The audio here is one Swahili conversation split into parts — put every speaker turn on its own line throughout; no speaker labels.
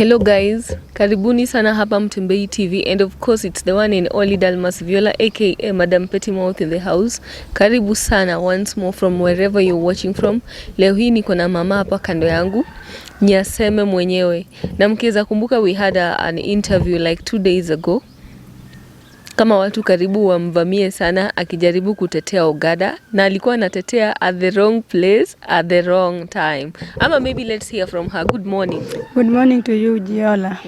Hello guys, karibuni sana hapa Mutembei TV, and of course it's the one and only Dalmas Viola aka Madam Pettymouth in the house. Karibu sana once more from wherever you're watching from. Leo hii niko na mama hapa kando yangu, Nyaseme mwenyewe. Na mkiweza kumbuka we had an interview like 2 days ago. Kama watu karibu wamvamie sana akijaribu kutetea Ogada, na alikuwa anatetea at the wrong place at the wrong time. Ama maybe let's hear from her. Good morning.
Good morning to you, Giola.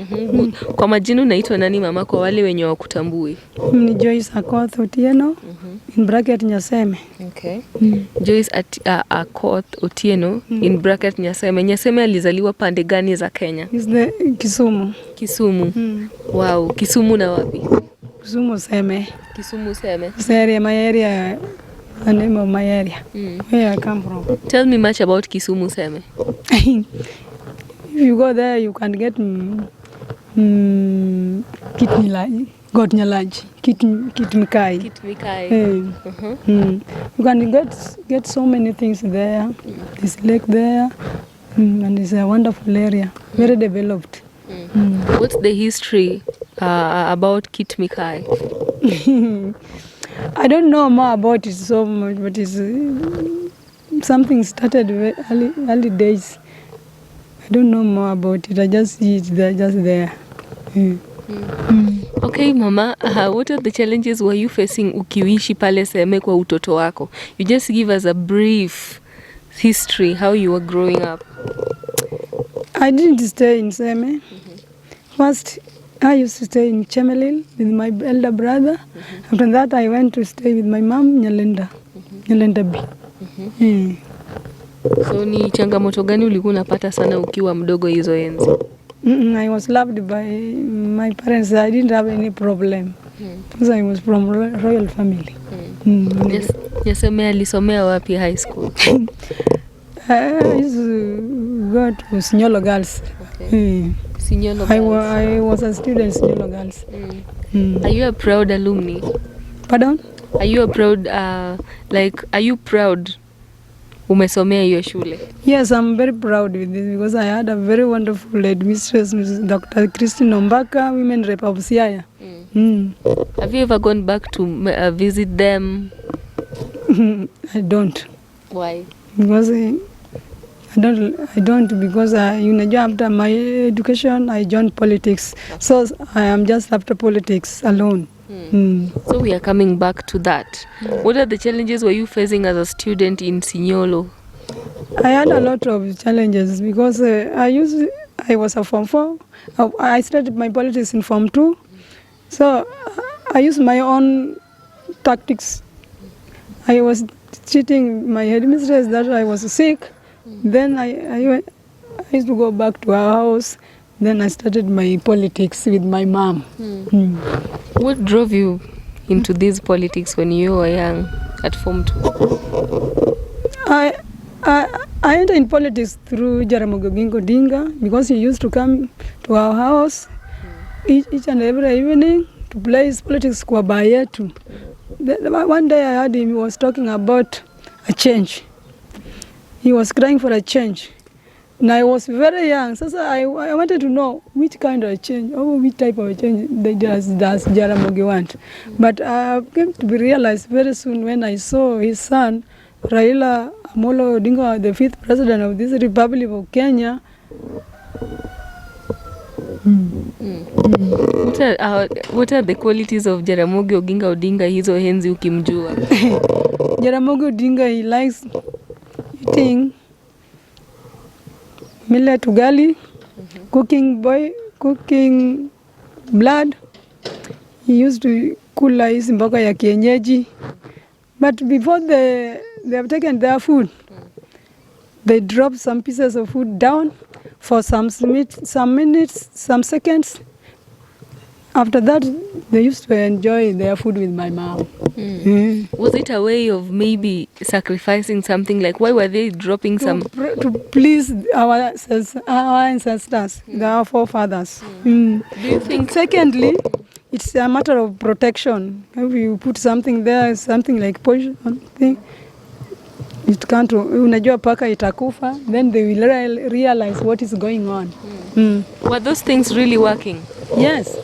Kwa majina unaitwa nani mama, kwa wale wenye wakutambui?
Ni Joyce Akoth Otieno, in bracket Nyaseme.
Okay. Joyce Akoth Otieno, in bracket Nyaseme. Nyaseme alizaliwa pande gani za Kenya?
Is the Kisumu.
Kisumu. Wow, Kisumu na wapi?
Kisumu Seme.
Kisumu Seme.
My area, the name of my area, where I come from.
Tell me much about Kisumu Seme.
If you go there, you can get Gotnyalaji, Kitmikai. You can get so many things there. This lake there, and it's a wonderful area, very developed.
What's the history about Kitmikai?
I don't know more about it so much, but it's something started early days. I don't know more about it. I just see it there, just there.
Okay, mama, what are the challenges were you facing ukiishi pale Seme kwa utoto wako? You just give us a brief history how you were growing up.
I didn't stay in Seme. First, I used to stay in Chemelil with my elder brother. After that, I went to stay with my mom, Nyalenda B.
So ni changamoto gani ulikuwa unapata sana ukiwa mdogo hizo enzi?
I was loved by my parents. I didn't have any problem because I was from royal family.
Yes. Nyaseme alisomea wapi high school?
I used to go to Sinyolo Girls.
Okay. Sinyolo Girls.
I was a student in Sinyolo Girls.
Are you a proud alumni?
Pardon?
Are you a proud, are you proud umesomea hiyo shule?
Yes, I'm very proud with this because I had a very wonderful headmistress, Mrs. Dr. Christine Ombaka, women rep of Siaya.
Have you ever gone back to visit them?
I don't.
Why?
Because I don't because after my education I joined politics. So I am just after politics alone.
So we are coming back to that. What are the challenges were you facing as a student in Sinyolo?
I had a lot of challenges because I was a Form 4. I started my politics in Form 2. So I used my own tactics. I was cheating my headmistress that I was sick. Then I used to go back to our house. Then I started my politics with my mom.
What drove you into these politics when you were young at Form 2?
I entered in politics through Jaramogi Odinga because he used to come to our house each and every evening to play his politics kwa bayetu. One day I heard him, he was talking about a change. He was crying for a change. And I was very young, so I wanted to know which kind of change, or which type of change does Jaramogi want. But I came to be realized very soon when I saw his son, Raila Amolo Odinga, the 5th president of this Republic of Kenya.
What are the qualities of Jaramogi Oginga Odinga hizo henzi ukimjua?
Jaramogi Odinga, he likes eating millet ugali, cooking blood. He used to kula hizi mboga ya kienyeji. But before they have taken their food, they drop some pieces of food down for some minutes, some seconds. After that, they used to enjoy their food with my mom.
Was it a way of maybe sacrificing something? Like, why were they dropping some?
To please our ancestors, our forefathers.
Do you think?
Secondly, it's a matter of protection. If you put something there, something like poison thing, It can't, unajua paka itakufa, then they will realize what is going on.
Were those things really working?
Yes.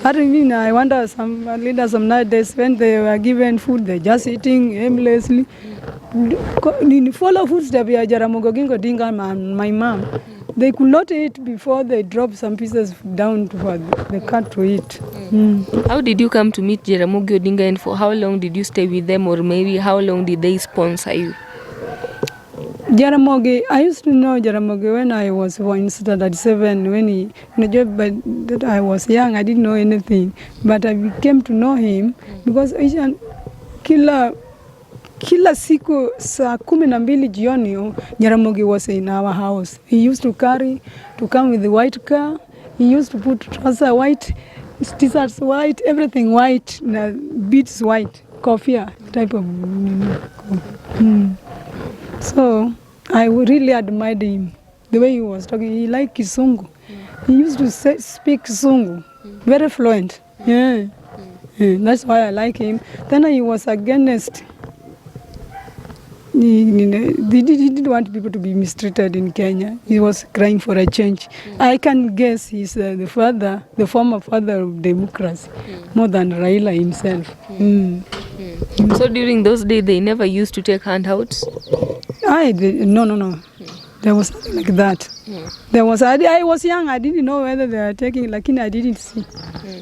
I mean, I wonder some leaders of nowadays, when they were given food, they're just eating aimlessly. Follow footsteps ya Jaramogi Oginga Odinga and my mom. They could not eat before they dropped some pieces down for the cat to eat.
How did you come to meet Jaramogi Odinga, and for how long did you stay with them, or maybe how long did they sponsor you?
Jaramogi, I used to know Jaramogi when I was in standard 7, when he, but I was young, I didn't know anything. But I came to know him because kila siku saa 12 jioni Jaramogi was in our house. He used to come with the white car. He used to put trousers white, t-shirts white, everything white, beads white, coffee type of. So I really admired him, the way he was talking. He liked Kizungu. He used to speak Kizungu, very fluent. Yeah. That's why I like him. Then he was against. He didn't want people to be mistreated in Kenya. He was crying for a change. I can guess he's the former father of democracy, more than Raila himself.
So during those days, they never used to take handouts?
No. There was nothing like that. There was. I was young. I didn't know whether they were taking. Lakini I didn't see.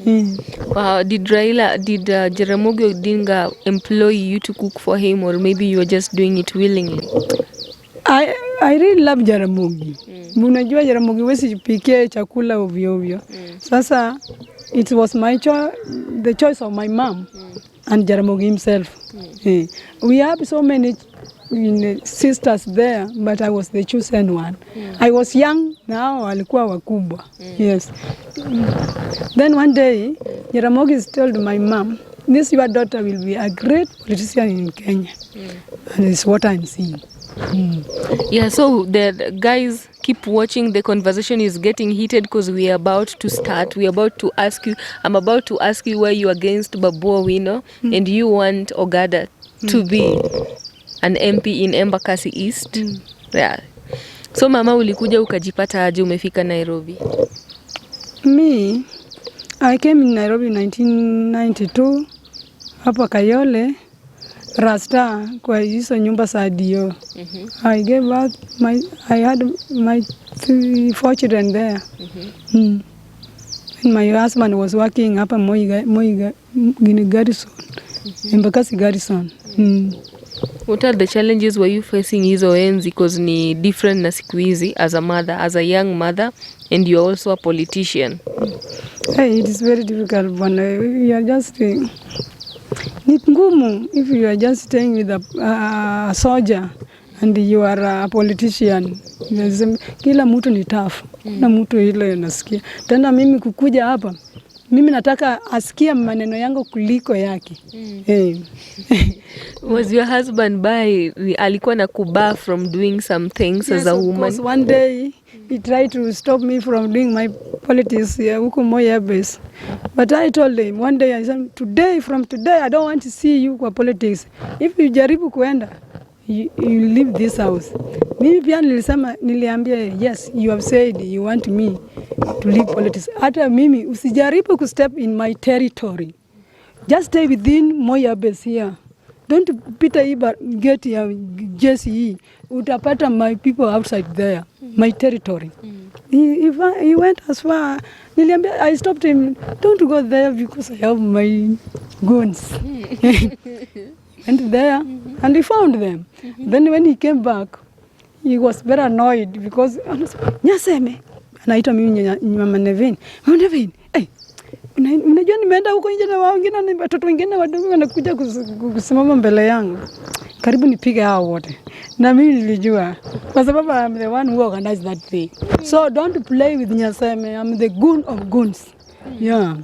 Did Jaramogi Odinga employ you to cook for him, or maybe you were just doing it willingly?
I really love Jaramogi. Unajua Jaramogi wesi pikie chakula ovyo ovyo. Sasa it was my choice, the choice of my mom and Jaramogi himself. We have so many sisters there, but I was the chosen one. I was young, now walikuwa wakubwa. Yes. Then one day, Jaramogi told my mom, this your daughter will be a great politician in Kenya. And it's what I'm seeing.
Yeah, so the guys keep watching. The conversation is getting heated because we are about to start. We are about to ask you, I'm about to ask you why you're against Babu Owino and you want Ogada to be an MP in Embakasi East. Yeah. So mama, ulikuja ukajipata aje umefika Nairobi?
Me, I came in Nairobi in 1992. Hapa Kayole, Rasta, kwa hizo nyumba za dio. I gave birth, I had my 4 children there. And my husband was working hapa Moi Garrison, Embakasi Garrison.
What are the challenges were you facing hizo enzi, because ni different na siku hizi as a mother, as a young mother, and you're also a politician?
Hey, it is very difficult when you are just ni ngumu if you are just staying with a soldier and you are a politician. Kila mtu ni tough. Na mtu ile nasikia. Tena mimi kukuja hapa, mimi nataka asikia maneno yangu kuliko yake.
Was your husband by alikuwa na kubar from doing some things as a woman?
Yes, one day he tried to stop me from doing my politics huko Moya base. But I told him one day, I said, from today I don't want to see you kwa politics. If you jaribu kuenda, you leave this house. Mimi pia niliambia, yes, you have said you want me to leave politics. Hata mimi usijaribu ku step in my territory. Just stay within Moya base here. Don't pita iba get ya JCE. Utapata my people outside there, my territory. He went as far. Niliambia, I stopped him. Don't go there because I have my guns. Went there and he found them. Then when he came back, he was very annoyed because Nyaseme anaita mimi mama Nevin. Mama Nevin, hey, unajua nimeenda huko nje na wengine na watoto wengine wadogo wanakuja kusimama mbele yangu. Karibu nipige hao wote. Na mimi nilijua kwa sababu I'm the one who organized that thing. So don't play with Nyaseme. I'm the goon of goons. Yeah.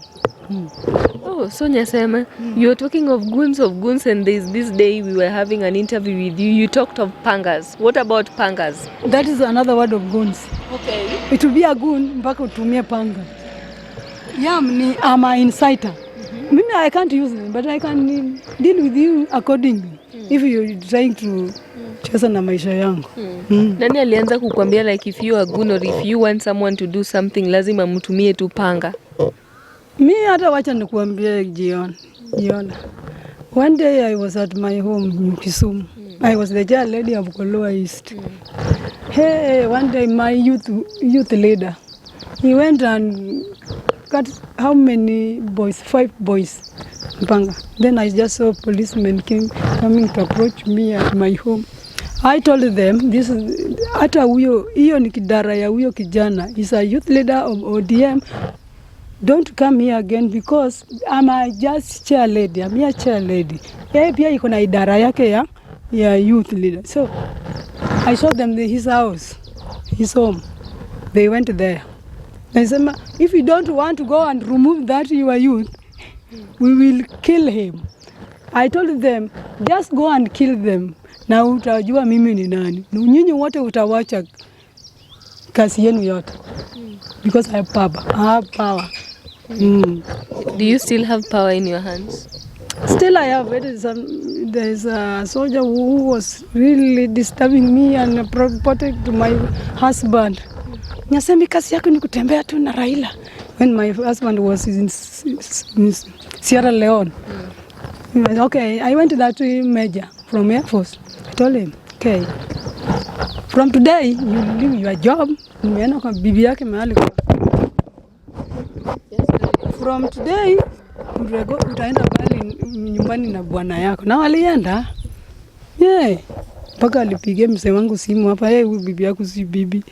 Oh, so Nyaseme, you're talking of goons, and this day we were having an interview with you. You talked of pangas. What about pangas?
That is another word of goons.
Okay.
It will be a goon mpaka utumie panga. Yeah, I'm an inciter. Maybe I can't use them, but I can deal with you accordingly. If you're trying to cheza na maisha yangu.
Nani alianza kukwambia like if you are good or if you want someone to do something lazima mtumie tu panga?
Mi hata wacha nikuambie jiona. One day I was at my home in Kisumu. I was the chair lady of Koloa East. Hey, one day my youth leader, he went and got how many boys? 5 boys. Then I just saw policemen coming to approach me at my home. I told them, this is hata hiyo ni kidara ya huyo kijana. He's a youth leader of ODM. Don't come here again because I'm a just chair lady. I'm a chair lady. Yeye pia iko na idara yake ya youth leader. So I showed them his house, his home. They went there. I said, if you don't want to go and remove that your youth, we will kill him. I told them, just go and kill them. Na utajua mimi ni nani. Nyinyi wote utawacha kazi yenu yote. Because I have power.
Do you still have power in your hands?
Still I have. There's a soldier who was really disturbing me and protect my husband. Nyasemi kazi yako ni kutembea tu na Raila. When my husband was in Sierra Leone. Okay, I went to that major from Air Force. I told him, okay, from today you leave your job. Nimeenda kwa bibi yake mahali kwa. From today utaenda bali nyumbani na bwana yako. Na walienda. Mpaka alipigia mzee wangu simu hapa, huyu bibi yako si bibi.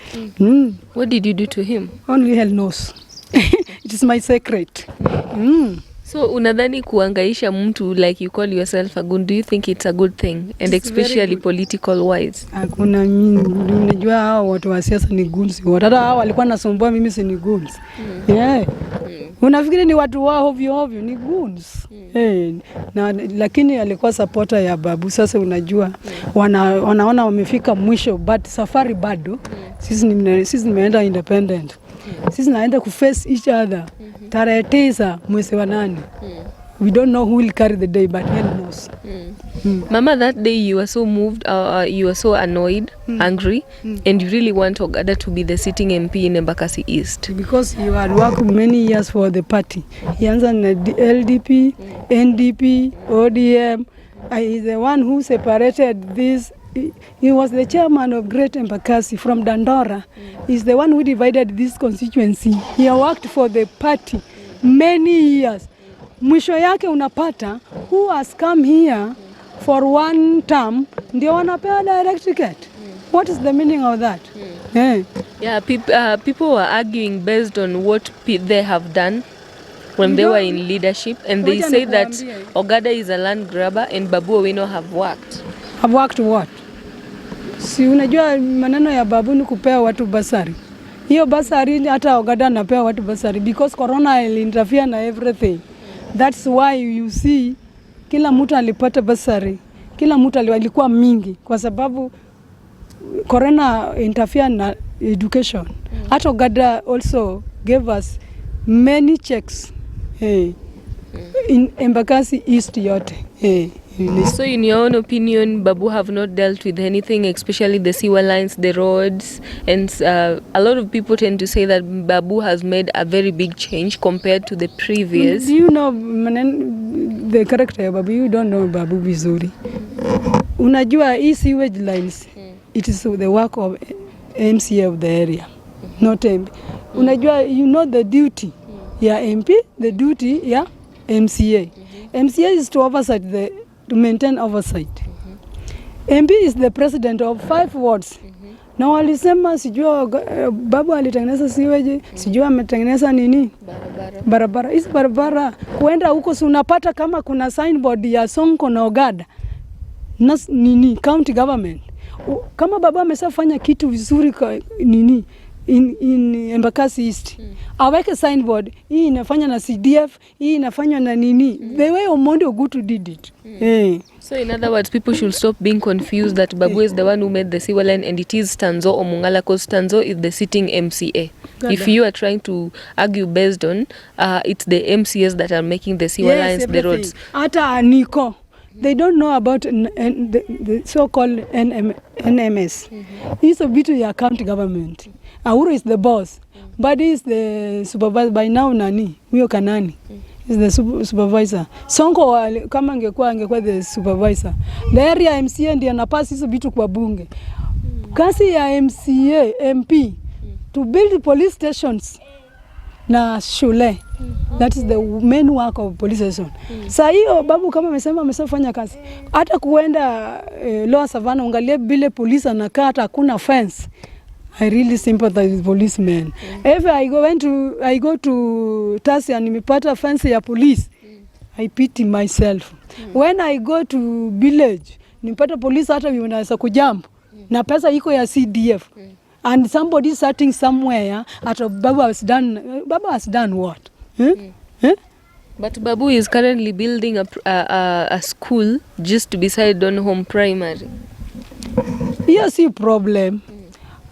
What did you do to him?
Only hell knows. It is my secret.
So unadhani kuangaisha mtu like you call yourself a goon, do you think it's a good thing? And it's especially political wise?
Hakuna mimi, unajua hao watu wa siasa ni goons. Hata hao walikuwa nasumbua mimi si ni goons. Unafikiri ni watu wao ovyo ni goons. Lakini alikuwa supporter ya babu. Sasa unajua wanaona wamefika mwisho but safari bado. Sisi nimeenda independent. Sisi naenda ku face each other. Tarehe 9 mwezi wa 8. We don't know who will carry the day, but hell knows.
Mama, that day you were so moved, you were so annoyed, angry, and you really want Ogada to be the sitting MP in Embakasi East.
Because you had worked many years for the party. He answered the LDP, NDP, ODM. He is the one who separated this. He was the chairman of Great Embakasi from Dandora. He's the one who divided this constituency. He worked for the party many years. Mwisho yake unapata who has come here for one term ndio wanapewa direct ticket. What is the meaning of that?
People were arguing based on what they have done when they were in leadership, and they say that Ogada is a land grabber and Babu Owino have worked.
Have worked what? Si unajua maneno ya babu ni kupea watu basari. Hiyo basari hata Ogada anapewa watu basari because corona will interfere na everything. That's why you see kila mtu alipata basari. Kila mtu alikuwa mingi kwa sababu corona interfere na education. Hata Ogada also gave us many checks. In Embakasi East yote.
So in your own opinion, Babu have not dealt with anything, especially the sewer lines, the roads, and a lot of people tend to say that Babu has made a very big change compared to the previous.
Do you know the character of Babu? You don't know Babu vizuri. Unajua hii sewage lines, it is the work of MCA of the area, not MP. Unajua, you know the duty ya MP, the duty ya MCA. MCA is to maintain oversight. MP is the president of 5 wards. Na walisema sijua Babu alitengeneza siweje, sijua ametengeneza nini? Barabara. Hizi barabara kuenda huko si unapata kama kuna signboard ya Sonko na Ogada. Na nini county government. Kama Babu ameshafanya kitu vizuri nini in Embakasi East. Aweke signboard, hii inafanya na CDF, hii inafanya na nini. The way Omondi Ogutu did it.
So in other words, people should stop being confused that Babu is the one who made the sewer line and it is Tanzo or Mungala, because Tanzo is the sitting MCA. If you are trying to argue based on it's the MCAs that are making the sewer lines, everything. The roads.
Ata Nico. They don't know about the so-called NMS. He's a bit of the county government. Uhuru is the boss, but he's the supervisor. By now, Nani, Huyo Kanani, is the supervisor. Sonko kama angekuwa the supervisor. The area MCA ndiye anapasi hizo vitu kwa bunge. Kasi ya MCA, MP, to build police stations na shule. That is the main work of police station. Saa hiyo Babu kama amesafanya kazi. Hata kuenda Lower Savannah ungalie bile police anakaa hata hakuna fence. I really sympathize with policemen. If I go to Tasia nimepata fence ya police, I pity myself. When I go to village, nimepata police hata wanaweza kujump na pesa iko ya CDF. And somebody is starting somewhere at Babu has done what?
But Babu is currently building a school just beside Odm.He Primary.
Yes, the problem.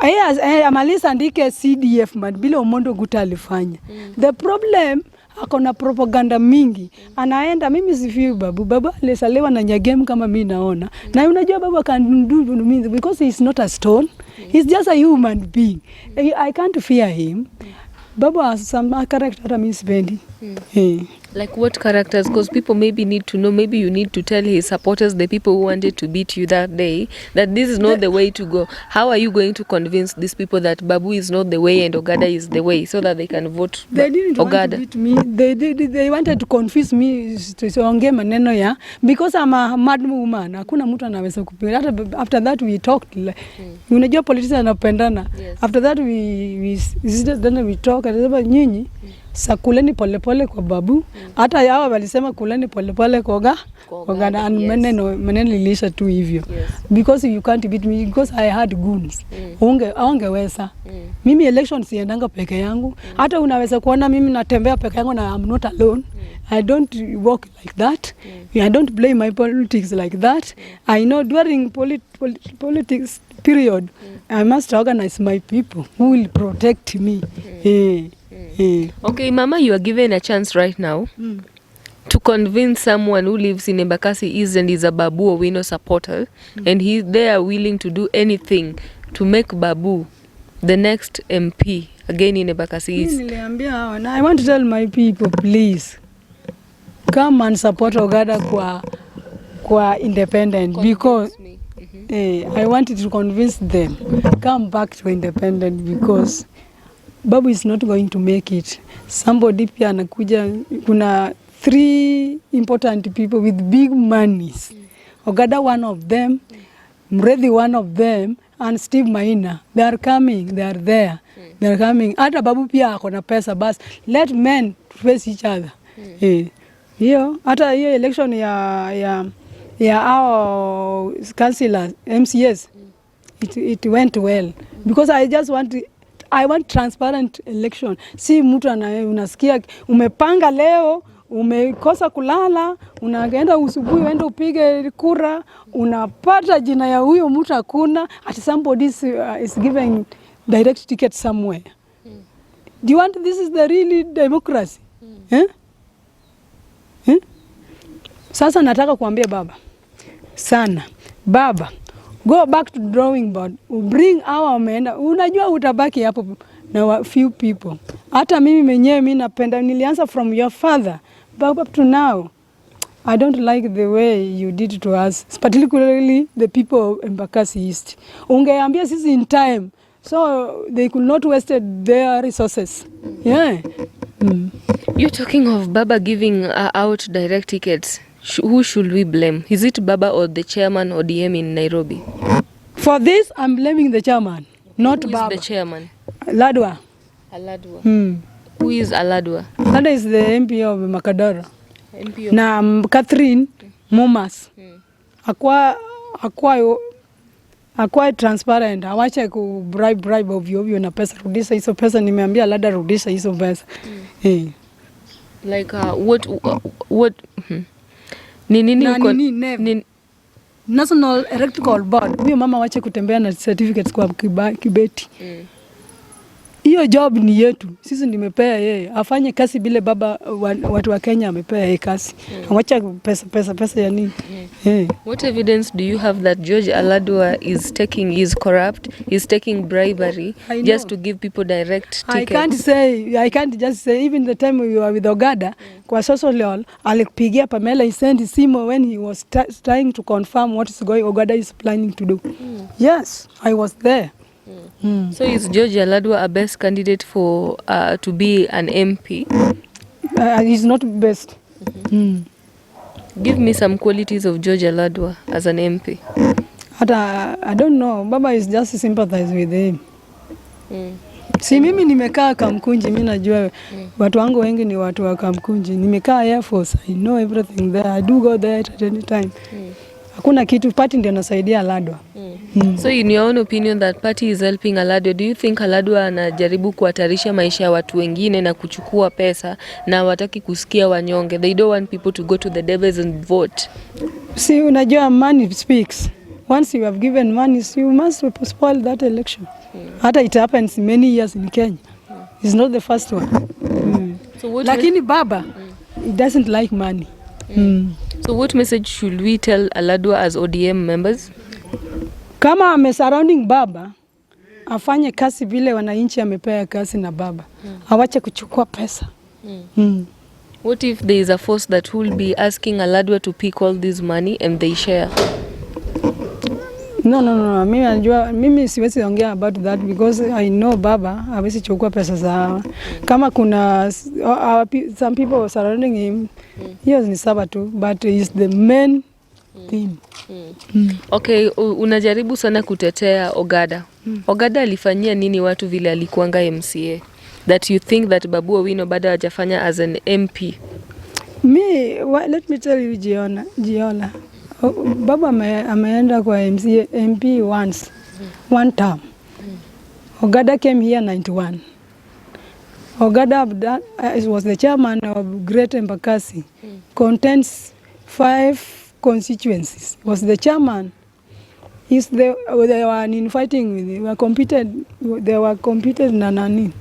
Amalisa andike CDF man bila Omondi Ogutu alifanya. The problem akona propaganda mingi. Anaenda mimi sifiu Babu. Babu alisalewa na nyagem kama mimi naona. Na unajua Babu can do means because he's not a stone. He's just a human being. I can't fear him. Babu has some character that means Bendi.
Like what characters? Because people maybe need to know. Maybe you need to tell his supporters, the people who wanted to beat you that day, that this is not the way to go. How are you going to convince these people that Babu is not the way and Ogada is the way, so that they can vote
They didn't
Ogada?
Want to beat me. They wanted to confuse me to onge maneno ya because I'm a mad woman. Hakuna mtu anaweza kupiga. After that we talked. Unajua politicians wanapendana. After that we talk. Anasema nyinyi sakuleni polepole kwa Babu. Hata yao walisema kuleni polepole kwa Ogada and maneno lilisha tu hivyo. Because you can't beat me because I had goons. Ungeweza. Mimi elections siendanga peke yangu. Hata unaweza kuona mimi natembea peke yangu na I'm not alone. I don't walk like that. I don't play my politics like that. I know during politics period I must organize my people who will protect me.
Okay, Mama, you are given a chance right now to convince someone who lives in Embakasi East and is a Babu Owino supporter, and they are willing to do anything to make Babu the next MP again in Embakasi East.
I want to tell my people, please come and support Ogada kwa independent. Because I wanted to convince them come back to independent because Babu is not going to make it. Somebody pia anakuja, kuna 3 important people with big monies. Ogada one of them, Mredhi one of them, and Steve Maina. They are coming, they are there. They are coming. Hata Babu pia akona pesa bas. Let men face each other. Hiyo, hata hiyo election ya our councillors, MCS, it went well. Because I want transparent election. Si mtu unasikia umepanga leo, umekosa kulala, unaenda usubuhi uende upige kura, unapata jina ya huyo mtu hakuna, at somebody is giving direct ticket somewhere. Do you want this is the really democracy? Sasa nataka kuambia Baba sana. Baba, go back to drawing board. Bring our men. Unajua utabaki hapo na few people. Hata mimi mwenyewe mimi napenda nilianza from your father but up to now. I don't like the way you did to us, particularly the people of Embakasi East. Ungeambia sisi in time so they could not waste their resources.
You're talking of Baba giving out direct tickets. Who should we blame? Is it Baba or the chairman or DM in Nairobi?
For this, I'm blaming the chairman, not Baba.
Who is the chairman?
Aladwa.
Who is Aladwa?
Aladwa is the MP of Makadara.
MP of
na Catherine Mumas. Quite transparent. Awache ku bribe ovyo na pesa. Rudisha hizo pesa, nimeambia Lada rudisha hizo pesa.
Like what nini
National Electoral Board. Huyo mama wache kutembea na certificates kwa kibeti. Hiyo job ni yetu. Sisi nimepea yeye. Afanye kazi bila baba watu wa Kenya amepea yeye kazi. Wacha pesa ya nini?
What evidence do you have that George Aladwa is corrupt, is taking bribery just to give people direct tickets?
I can't just say, even the time we were with Ogada, kwa social level, alipigia Pamela, he sent his email when he was trying to confirm what Ogada is planning to do. Yes, I was there.
So is George Aladwa a best candidate for to be an MP?
He's not best.
Give me some qualities of George Aladwa as an MP.
I don't know. Baba is just sympathize with him. Si mimi nimekaa Kamkunji, mimi najua watu wangu wengi ni watu wa Kamkunji. Nimekaa Air Force. I know everything there. I do go there at any time. Hakuna kitu, party ndio nasaidia Aladwa.
So in your own opinion that party is helping Aladwa, do you think Aladwa anajaribu kuhatarisha maisha ya watu wengine na kuchukua pesa na wataki kusikia wanyonge? They don't want people to go to the devils and vote.
See, unajua money speaks. Once you have given money, you must spoil that election. Hata it happens many years in Kenya. It's not the first one.
So what
Lakini baba, he doesn't like money.
So what message should we tell Aladwa as ODM members?
Kama surrounding baba, afanye kazi vile wananchi amepea kazi na baba. Awache kuchukua pesa.
What if there is a force that will be asking Aladwa to pick all this money and they share?
No. Mimi siwezi ongea about that because I know baba hawezi chukua pesa za. Kama kuna some people surrounding him, yes ni sawa tu, but is the main thing.
Okay, unajaribu sana kutetea Ogada. Ogada alifanyia nini watu vile alikuanga MCA? That you think that Babu Owino bado hajafanya as an MP?
Let me tell you Giola. Baba ameenda kwa MP once, one term. Ogada came here 91. Ogada was the chairman of Great Embakasi. Contains 5 constituencies. Was the chairman. They were in fighting with. They were competed na nani.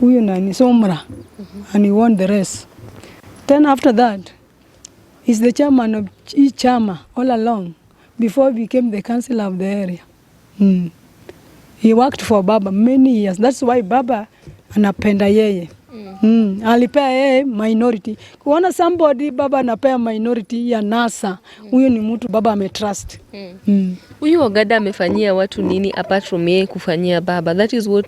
Huyu nani Somra, and he won the race. Then after that, he's the chairman of each chama all along before he became the councillor of the area. He worked for Baba many years. That's why Baba anapenda yeye. Alipea yeye minority. Kuona somebody Baba anapea minority ya NASA, huyo ni mtu Baba ametrust.
Huyu Ogada amefanyia watu nini apart from yeye kufanyia Baba? That is what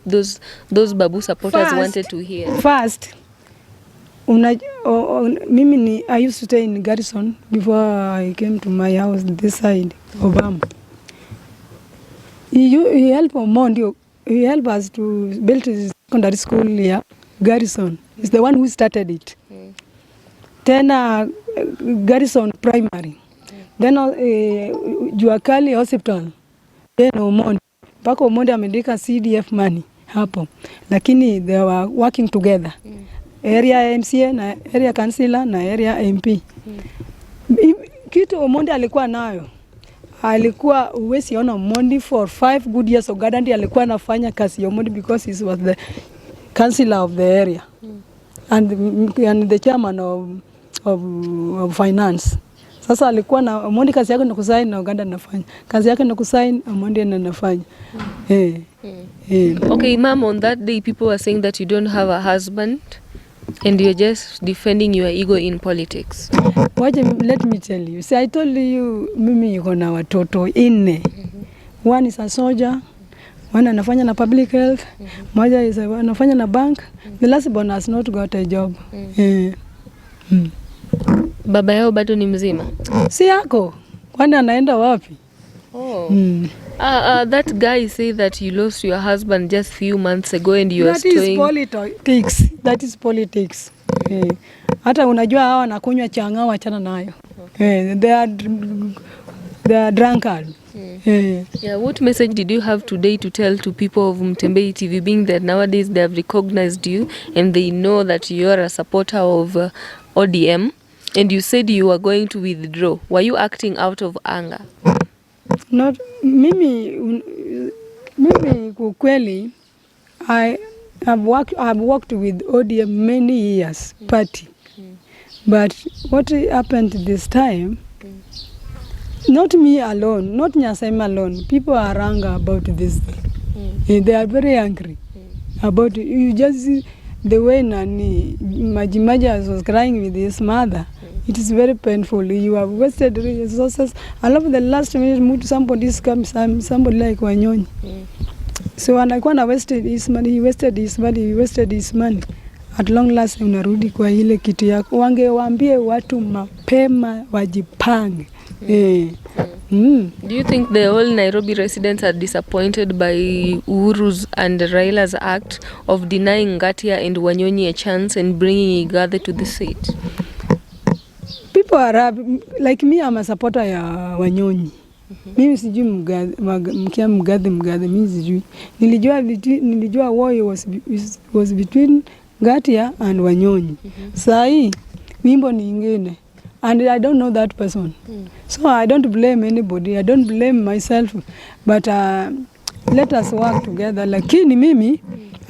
those Babu supporters wanted to hear.
First, I used to stay in Garrison before I came to my house this side, Obama. He helped Omondi. He helped us to build his secondary school here, Garrison. He's the one who started it. Then Garrison Primary. Then Juakali Hospital. Then Omondi. Pako Omondi amendika CDF money hapo. Lakini they were working together. Area MCA na area councillor na area MP. Kitu Omondi alikuwa nayo. Alikuwa uwezi ona Omondi for 5 good years. Ogada ndiye alikuwa anafanya kazi ya Omondi because he was the councillor of the area and the chairman of finance. Sasa alikuwa na Omondi kazi yake ni kusign na Ogada anafanya. Kazi yake ni kusign, Omondi anafanya.
Okay, ma'am, on that day people were saying that you don't have a husband and you're just defending your ego in politics.
Let me tell you. See, I told you mimi yuko na watoto 4. One is a soldier, one anafanya na public health, moja is anafanya na bank. The last born has not got a job.
Baba yao bado ni mzima?
Si yako. Kwani anaenda wapi?
That guy said that you lost your husband just few months ago and you are staying.
That is politics. Hata unajua hawa wanakunywa changa, wachana nayo. They are they are drunkard.
Yeah, what message did you have today to tell to people of Mutembei TV, being that nowadays they have recognized you and they know that you are a supporter of ODM, and you said you were going to withdraw? Were you acting out of anger?
Not mimi kukweli, I've worked with ODM many years, party. But what happened this time, not me alone, not Nyasem alone, people are angry about this thing. They are very angry about it. You just see the way Nani Majimaja was crying with his mother. It is very painful. You have wasted resources. I love the last minute somebody's come, somebody like Wanyonyi. So anakuwa wasted his money, he wasted his money. At long last unarudi kwa ile kitu yako. Wangewaambie watu mapema wajipange.
Do you think the whole Nairobi residents are disappointed by Uhuru's and Raila'S act of denying Ngatia and Wanyonyi a chance and bringing Igathe to the seat?
People are like me, I'm a supporter ya Wanyonyi. Mimi sijui Mgathe, mimi sijui. Nilijua war was between Ngatia and Wanyonyi. Sai wimbo ni ingine. And I don't know that person. So I don't blame anybody. I don't blame myself. But let us work together. Lakini mimi,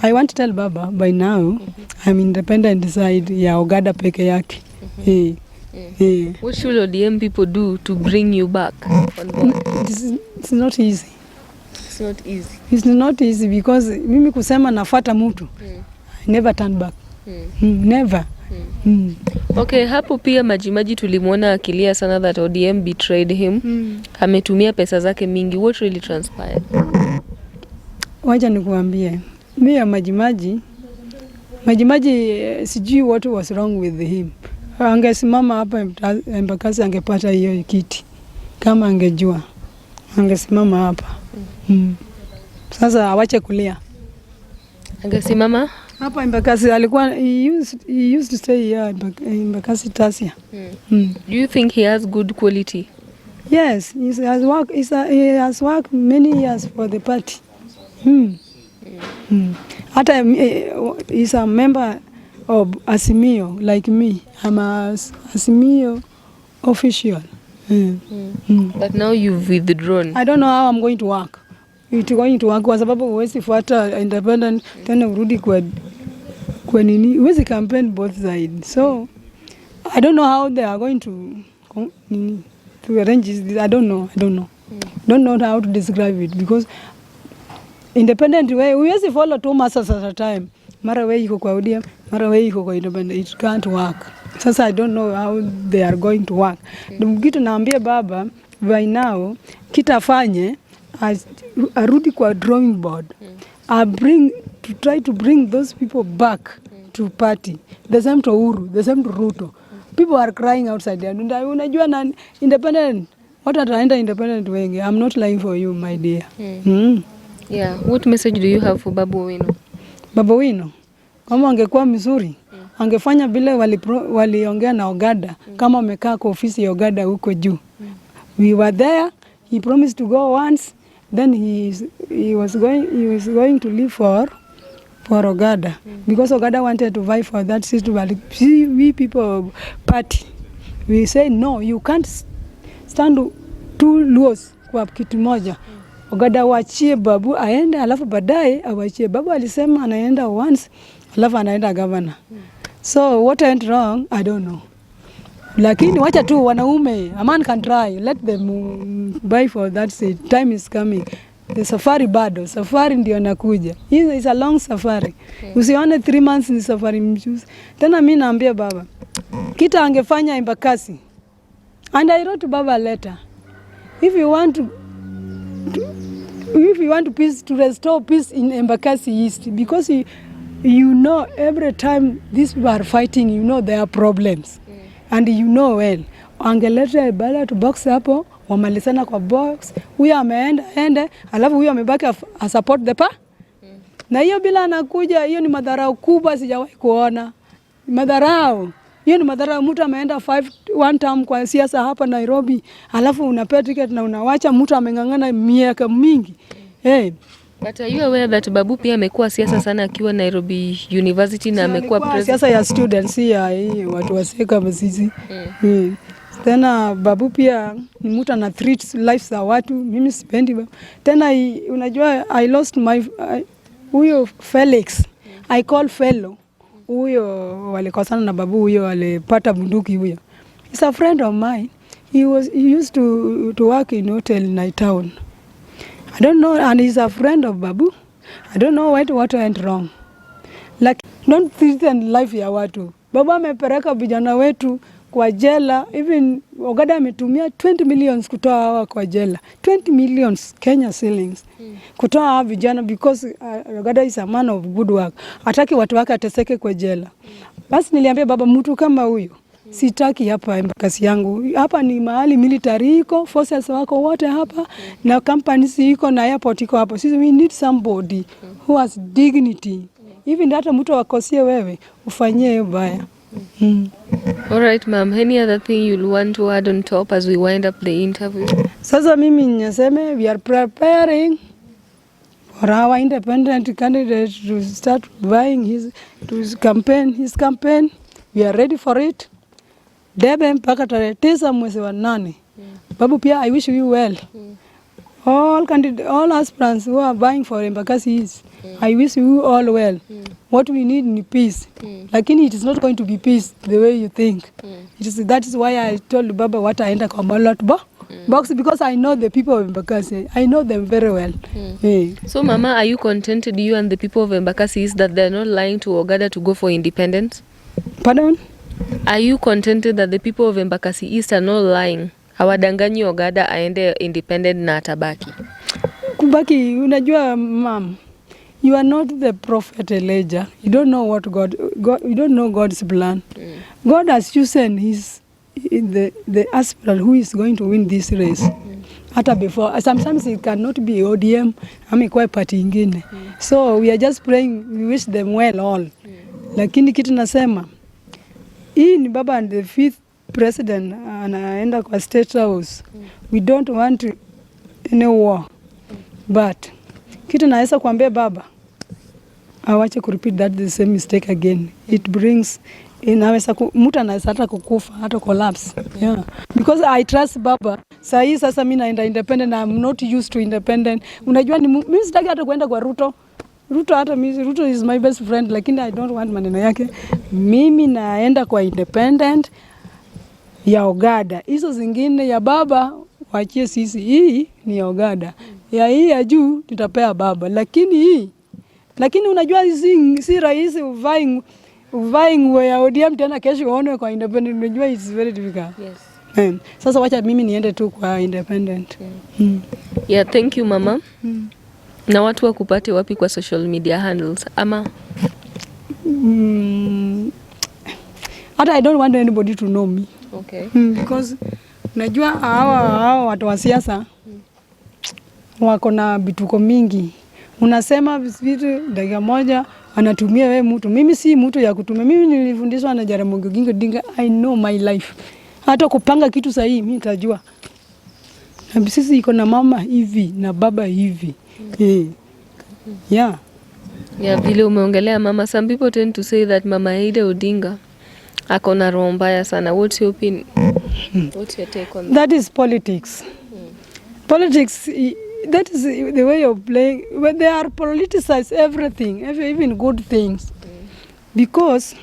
I want to tell Baba, by now, I'm independent side ya Ogada peke yake.
What should ODM people do to bring you back on board?
It's not easy.
It's not easy.
It's not easy because mimi kusema nafuata mtu. I never turn back. Never.
Okay, hapo pia Majimaji tulimwona akilia sana that ODM betrayed him. Ametumia pesa zake mingi. What really transpired?
Wacha nikuambie. Mimi ya Majimaji sijui what was wrong with him. Angesimama hapa Mpakasi angepata hiyo kiti. Kama angejua angesimama hapa. Sasa awache kulia. Angesimama hapa Mpakasi. Alikuwa he used to stay here Mpakasi Tasia.
Do you think he has good quality?
Yes, he has worked many years for the party. Hata he's a member of Azimio like me. I'm a Azimio official. But
now you've withdrawn.
I don't know how I'm going to work. It's going to work kwa sababu huwezi fuata independent tena urudi kwa nini. Huwezi campaign both sides. So I don't know how they are going to arrange this. I don't know. Don't know how to describe it because independent way huwezi follow two masters at a time. Mara wewe iko kwa ODM, mara wewe iko kwa independent. It can't work. Sasa I don't know how they are going to work. Kitu naambia Baba by now kitafanye arudi kwa drawing board. Try to bring those people back to party. The same to Uhuru, the same to Ruto. People are crying outside there. Unajua na independent. What ataenda independent wengi? I'm not lying for you, my dear.
Yeah. What message do you have for Babu Owino?
Babu Owino, kama angekuwa mzuri, angefanya vile waliongea na Ogada, kama wamekaa kwa ofisi ya Ogada huko juu. We were there. He promised to go once. Then he was going to leave for Ogada because Ogada wanted to vie for that seat. We people of party, we say no, you can't stand two laws kwa kitu moja. Ogada wachie Babu aende alafu baadaye awachie. Babu alisema anaenda once alafu anaenda governor. So what went wrong? I don't know. Lakini wacha tu wanaume, a man can try. Let them buy for that seat. Time is coming. The safari bado. Safari ndio nakuja. It's a long safari. Usione 3 months ni safari mchuzi. Tena mimi naambia Baba, kita angefanya Embakasi. And I wrote Baba a letter. If you want peace, to restore peace in Embakasi East, because you know every time these people are fighting, you know there are problems. And you know well, angeleta bala to box hapo, wamalisana kwa box, huyo ameenda, alafu huyo amebaki a support the pa. Na hiyo bila anakuja, hiyo ni madharau kubwa sijawahi kuona. Madharau. Hiyo ni madhara. Mtu ameenda 1 term kwa siasa hapa Nairobi, alafu unapewa ticket na unawacha mtu ameng'ang'ana miaka mingi.
But are you aware that babu pia amekuwa siasa sana akiwa Nairobi University na amekuwa president?
Siasa ya students ya watu waseka mzizi. Tena babu pia ni mtu ana treat lives za watu. Mimi sipendi. Tena unajua I lost my huyo Felix. I call fellow. Huyo walikosana na babu, huyo alipata bunduki huyo. He's a friend of mine. He used to work in hotel night town. I don't know, and he's a friend of babu. I don't know what went wrong. Like, don't threaten life ya watu. Babu amepeleka vijana wetu kwa jela. Even Ogada ametumia 20 millions kutoa hawa kwa jela. 20 millions Kenya shillings. Kutoa hawa vijana because Ogada is a man of good work. Hataki watu wake ateseke kwa jela. Basi niliambia baba, mtu kama huyo sitaki hapa embakasi yangu. Hapa ni mahali military iko, forces wako wote hapa, na companies iko na airport iko hapa. Sisi we need somebody who has dignity. Even hata mtu akosie wewe ufanyie baya.
All right, ma'am. Any other thing you'll want to add on top as we wind up the interview?
Sasa mimi niseme we are preparing for our independent candidate to start buying his campaign. We are ready for it. Debe mpaka tarehe 9 mwezi wa 8. Babu pia I wish you well. All aspirants who are buying for Embakasi, I wish you all well. What we need is peace. Lakini it is not going to be peace the way you think. That is why I told Baba what I enda kwa ballot box, because I know the people of Embakasi. I know them very well.
So Mama, are you contented, you and the people of Embakasi, that they're not lying to Ogada to go for independence?
Pardon?
Are you contented that the people of Embakasi East are not lying? Hawadanganyi Ogada aende independent na atabaki?
Kubaki, unajua ma'am, you are not the prophet Elijah. You don't know what you don't know God's plan. God has chosen the aspirant who is going to win this race. Hata before, sometimes it cannot be ODM, amekuwa party ingine. So we are just praying, we wish them well all. Lakini kitu nasema, hii ni baba and the 5th president anaenda kwa State House. We don't want any war. But kitu naweza kuambia baba, awache kurepeat the same mistake again. It brings inaweza mtu anaweza hata kukufa, hata collapse. Yeah. Because I trust baba. Sasa mimi naenda independent, I'm not used to independent. Unajua mimi sitaki hata kuenda kwa Ruto. Ruto is my best friend, lakini I don't want maneno yake. Mimi naenda kwa independent ya Ogada. Hizo zingine ya baba wachie sisi. Hii ni ya Ogada. Ya hii ya juu tutapea baba. Lakini unajua si rahisi uvying ya ODM tena kesho uone kwa independent. Unajua it's very difficult. Yes. Sasa wacha mimi niende tu kwa independent.
Yeah, thank you mama. Na watu wakupate wapi kwa social media handles ama?
Hata I don't want anybody to know me.
Okay.
Because najua hawa watu wa siasa wako na bituko mingi. Unasema vitu dakika moja anatumia wewe mtu. Mimi si mtu ya kutumia. Mimi nilifundishwa na Jaramogi Oginga Odinga. I know my life. Hata kupanga kitu sahihi mimi nitajua. Na sisi iko na mama hivi na baba hivi. Yeah.
Yeah, vile umeongelea mama, some people tend to say that Mama Odinga ako na roho mbaya sana. What's your opinion? What's your take on that?
That is politics. Politics, that is the way of playing. When they are politicize everything, even good things. Because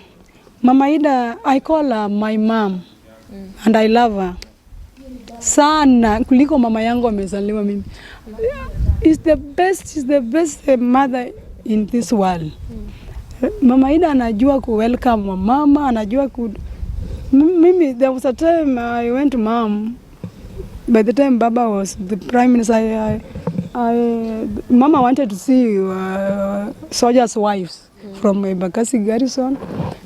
Mama Ida, I call her my mom, and I love her sana kuliko mama yangu amezaliwa mimi. Is the best mother in this world. Mama Ida anajua ku welcome wa mama, anajua mimi there was a time I went to mom. By the time Baba was the prime minister, Mama wanted to see soldiers' wives from Embakasi Garrison.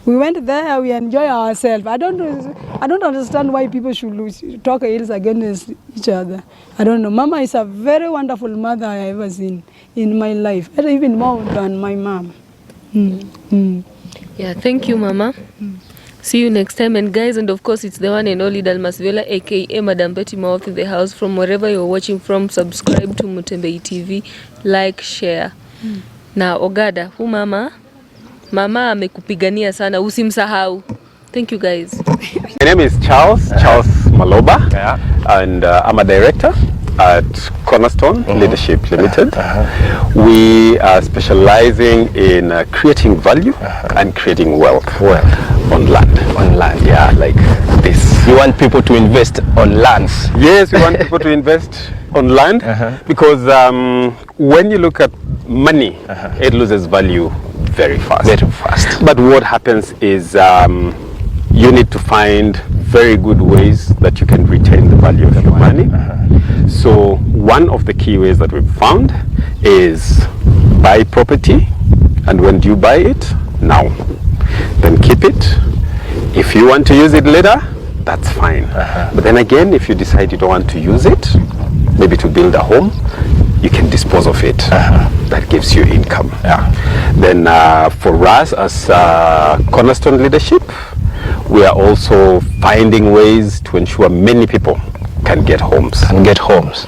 We went there, we enjoy ourselves. I don't understand why people should talk ills against each other. I don't know. Mama is a very wonderful mother I ever seen in my life, even more than my mom.
Yeah, thank you, Mama. See you next time. And guys, and of course it's the one and only Dalmas Viola aka Madam Petty Mouth in the house. From wherever you're watching from, subscribe to Mutembei TV, like, share. Na Ogada, hu mama amekupigania sana, usimsahau. Thank you guys.
My name is Charles Maloba, and I'm a director at Cornerstone Leadership Limited. We are specializing in creating value and creating wealth on land. Yeah, like this.
You want people to invest on lands?
Yes, we want people to invest on land because when you look at money, it loses value very fast. But what happens is you need to find very good ways that you can retain the value of your money. So one of the key ways that we've found is buy property, and when do you buy it? Now. Then keep it. If you want to use it later, that's fine. But then again, if you decide you don't want to use it, maybe to build a home, you can dispose of it. That gives you income. Then for us as Cornerstone Leadership, we are also finding ways to ensure many people can get homes.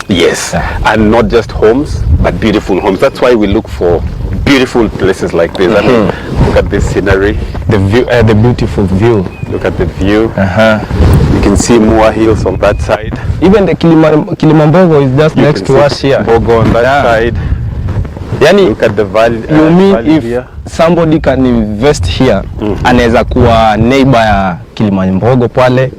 Yes. And not just homes, but beautiful homes. That's why we look for beautiful places like this. I mean, look at this scenery.
The view, the beautiful view.
Look at the view. You can see more hills on that side.
Even the Kilimambogo is just next to us here.
Bogo on that side.
Yani,
look at the valley.
You mean
valley
if
here.
Somebody can invest here, anaweza kuwa neighbor ya Kilimambogo pale,